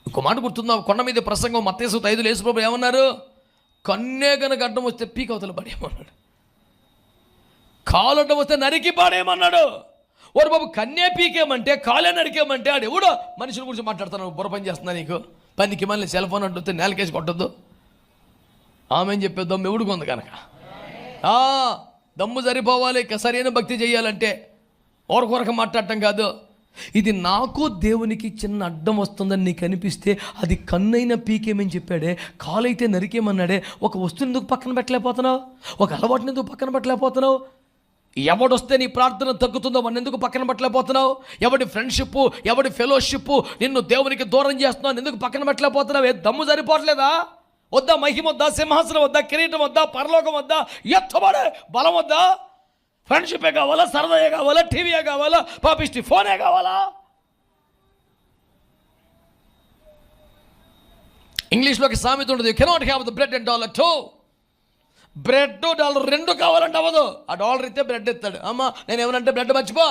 ఇంకో మాట గుర్తుందా, కొండ మీద ప్రసంగం మత్తయి 5 యేసుప్రభు ఏమన్నారు? కన్నే కనుక అడ్డం వస్తే పీక అవతల పడేయమన్నాడు, కాలు అడ్డం వస్తే నరికి పాడేయమన్నాడు. ఓరు బాబు, కన్నే పీకేమంటే కాలే నరికేమంటే ఆడు ఎవడో మనుషుల గురించి మాట్లాడుతున్నావు, బుర్ర పని చేస్తున్నా నీకు? పనికి మళ్ళీ సెల్ ఫోన్ అంటుంటే నేలకేసి కొట్టద్దు. ఆమె అని చెప్పే దమ్ము ఎవడికి ఉంది కనుక దమ్ము సరిపోవాలి. సరైన భక్తి చేయాలంటే ఓరకొరక మాట్లాడటం కాదు. ఇది నాకు దేవునికి చిన్న అడ్డం వస్తుందని నీకు అనిపిస్తే అది కన్నైనా పీకేమని చెప్పాడే, కాలైతే నరికేమన్నాడే. ఒక వస్తువుని ఎందుకు పక్కన పెట్టలేకపోతున్నావు? ఒక అలవాటుని ఎందుకు పక్కన పెట్టలేకపోతున్నావు? ఎవడొస్తే నీ ప్రార్థన తగ్గుతుందో వాడిని ఎందుకు పక్కన పెట్టలేకపోతున్నావు? ఎవడి ఫ్రెండ్షిప్, ఎవడి ఫెలోషిప్ నిన్ను దేవునికి దూరం చేస్తున్నావు ఎందుకు పక్కన పెట్టలేకపోతున్నావు? దమ్ము సరిపోవట్లేదా? వద్దా మహిమ వద్దా, సింహాసనం వద్దా, కిరీటం వద్దా, పరలోకం వద్దా, ఎత్తబడే బలం వద్దా? ఫ్రెండ్షిపే కావాలా, సరదాయే కావాలా, టీవీయే కావాలా, పాపిష్టి ఫోనే కావాలా? ఇంగ్లీష్లోకి సామెత ఉంటుంది, you cannot have the bread and dollar two. Bread dollar రెండు కావాలంటే అవ్వదు. ఆ డాలర్ ఇస్తే బ్రెడ్ ఇస్తాడు. అమ్మ నేను ఏమనంటే బ్రెడ్ మర్చిపో.